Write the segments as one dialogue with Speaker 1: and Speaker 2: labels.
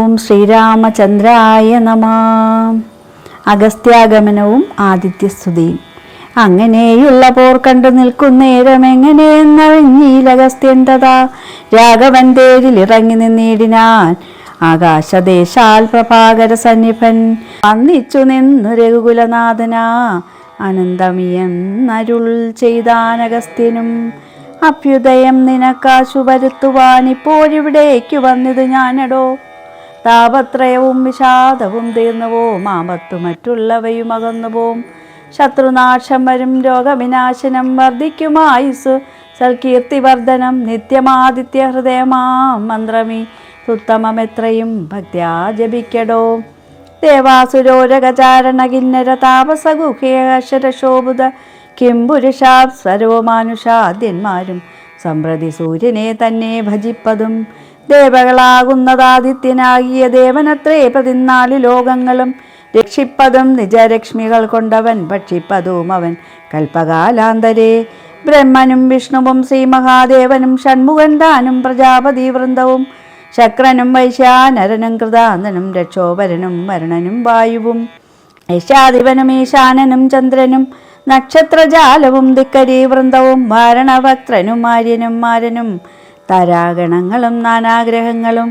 Speaker 1: ഓം ശ്രീരാമചന്ദ്രായ നമ. അഗസ്ത്യാഗമനവും ആദിത്യസ്തുതിയും. അങ്ങനെയുള്ള പോർ കണ്ടു നിൽക്കുന്നേരം എങ്ങനെയെന്നറിഞ്ഞീലഗസ്ത്യൻ തഥാ രാഘവൻ തേരിലിറങ്ങി നിന്നിടിനാൻ. ആകാശദേശാൽ പ്രഭാകര സന്നിഭൻ വന്നിച്ചു നിന്നു രഘുകുലനാഥനാ അനന്തമിയെന്നരുൾ ചെയ്താനഗസ്ത്യനും. അഭ്യുദയം നിനക്കാശു വരുത്തുവാൻ ഇപ്പോഴിവിടേക്കു വന്നത് ഞാനടോ. താപത്രയവും വിഷാദവും തീർന്നുപോം, ആപത്തു മറ്റുള്ളവയും അകന്നുപോം. ശത്രുനാശം വരും, രോഗവിനാശനം വർദ്ധിക്കുമായുസ്, സൽകീർത്തിവർദ്ധനം നിത്യമാദിത്യ ഹൃദയമാം മന്ത്രമി ഉത്തമമെത്രയും ഭക്ത്യാ ജപിക്കടോ. ദേവാസുരോരകചാരണ കിന്നര താപസഗുഹ്യശരശോഭുത കിംപുരുഷാപ്സരോ മാനുഷാദ്യന്മാരും സമ്പ്രതി സൂര്യനെ തന്നെ ഭജിപ്പതും. ദേവകളാകുന്നതാദിത്യനാകിയ ദേവനത്രേ പതിനാല് ലോകങ്ങളും രക്ഷിപ്പതും നിജരക്ഷ്മികൾ കൊണ്ടവൻ ഭക്ഷിപ്പതും അവൻ കൽപ്പകാലാന്തരേ. ബ്രഹ്മനും വിഷ്ണുവും ശ്രീമഹാദേവനും ഷൺമുഖൻ താനും പ്രജാപതി വൃന്ദവും ശക്രനും വൈശ്യാനരനും കൃതാന്തനും രക്ഷോപരനും വരുണനും വായുവും യശാധിപനും ഈശാനനും ചന്ദ്രനും നക്ഷത്രജാലവും ധിക്കരി വൃന്ദവും വാരണഭക്ത്രനും ആര്യനും മാരനും താരാഗണങ്ങളും നാനാഗ്രഹങ്ങളും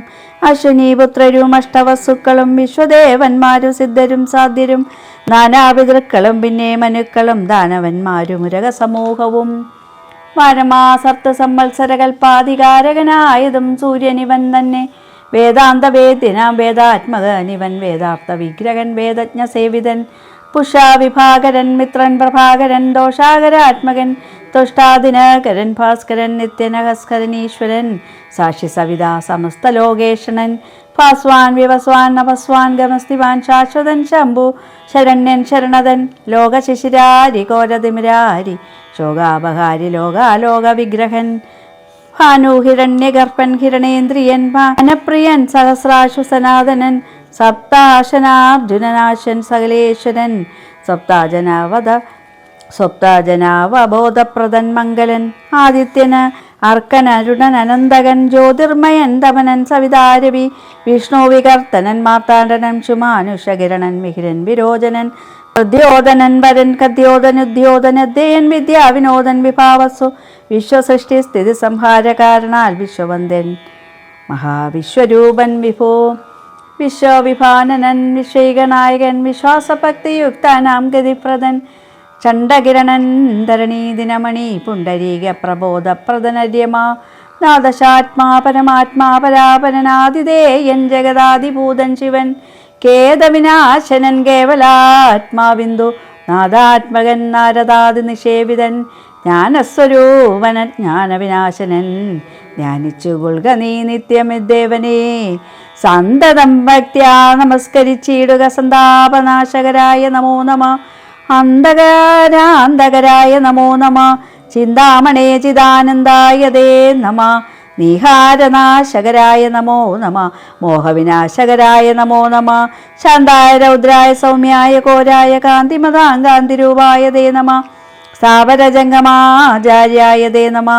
Speaker 1: അശ്വിനീപുത്രരും അഷ്ടവസ്തുക്കളും വിശ്വദേവന്മാരും സിദ്ധരും സാധ്യരും നാനാപിതൃക്കളും പിന്നെ മനുക്കളും ദാനവന്മാരും ഉരകസമൂഹവും. വാരമാസർത്ത് സംവത്സര കൽപ്പാധികാരകനായതും സൂര്യനിവൻ തന്നെ. വേദാന്ത വേദ്യനാം വേദാത്മകനിവൻ വേദാർത്ഥ വിഗ്രഹൻ വേദജ്ഞ സേവിതൻ പുഷാവിഭാകരൻ മിത്രൻ പ്രഭാകരൻ ദോഷാകരാത്മകൻ തുഷ്ടാദിനകരൻ ഭാസ്കരൻ നിത്യനഹസ്കരൻ ഈശ്വരൻ സാക്ഷി സവിത സമസ്ത ലോകേഷണൻ ഭാസ്വാൻ വിവസ്വാൻ നഭസ്വാൻ ഗമസ്തിവാൻ ശാശ്വതൻ ശംഭു ശരണ്യൻ ശരണതൻ ലോകശിശിരാരി ഘോരതിമിരാരി ശോകാപഹാരി ലോകാലോക വിഗ്രഹൻ ഭാനുഹിരണ്യഗർഭൻ ഹിരണേന്ദ്രിയൻ ഭാനപ്രിയൻ സഹസ്രാശു സനാതനൻ സപ്താശനാർജുനനാശൻ സകലേശ്വരൻ സ്വപ്താജനാവബോധപ്രദൻ മംഗലൻ ആദിത്യന് അർക്കൻ അരുണൻ അനന്തകൻ ജ്യോതിർമയൻ ദമനൻ സവിതാരവി വിഷ്ണു വികർത്തനൻ മാർത്താണ്ഡനൻ ശുമാനുഷകിരണൻ മിഹിരൻ വിരോചനൻ പ്രദ്യോധനൻ വരൻ കദ്യോധനുദ്യോധനദ്ദേയൻ വിദ്യാവിനോദൻ വിഭാവസ്സു വിശ്വസൃഷ്ടി സ്ഥിതി സംഹാരകാരണാൽ വിശ്വവന്ദൻ മഹാവിശ്വരൂപൻ വിഭോ വിശ്വവിഭാനനൻ വിശ്വൈകനായകൻ വിശ്വാസഭക്തിയുക്താനാം ഗതിപ്രദൻ ചണ്ഡകിരണൻ ധരണീദിനമണി പുണ്ടരീക പ്രബോധപ്രദനര്യമാ നാദശാത്മാ പരമാത്മാ പരാപരനാദിതേയൻ ജഗദാദിഭൂതൻ ശിവൻ കേദവിനാശനൻ കേവലാത്മാവിന്ദു നാദാത്മകൻ നാരദാദി നിഷേവിതൻ ജ്ഞാനസ്വരൂപന ജ്ഞാനവിനാശനൻ ധ്യാനിച്ചു കൊള്ളുക നീ നിത്യമിദ്ദേവനേ. സന്തതം ഭക്ത്യാ നമസ്കരിച്ചിടുക സന്താപനാശകരായ നമോ നമ അന്ധകാരാന്തകരായ നമോ നമ ചിന്താമണേ ചിദാനന്ദായ ദേ നമ നീഹാരനാശകരായ നമോ നമ മോഹവിനാശകരായ നമോ നമ ശാന്തായ രൗദ്രായ സൗമ്യായ ഘോരായ കാന്തിമതാങ്കാന്തിരൂപായ ദേ നമ സ്ഥാവരജംഗമാചാര്യായ ദേ നമ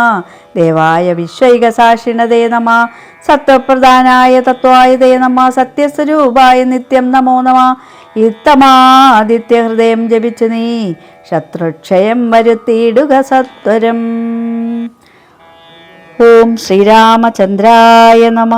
Speaker 1: ദേവായ വിശ്വൈകസാക്ഷിണതേ നമ സത്വപ്രധാനായ തത്വായ ദേ നമ സത്യസ്വരൂപായ നിത്യം നമോ നമ ഇത്തമാദിത്യഹൃദയം ജപിച്ചു നീ ശത്രുക്ഷയം വരുത്തിയിടുക സത്വരം. ഓം ശ്രീരാമചന്ദ്രായ നമ.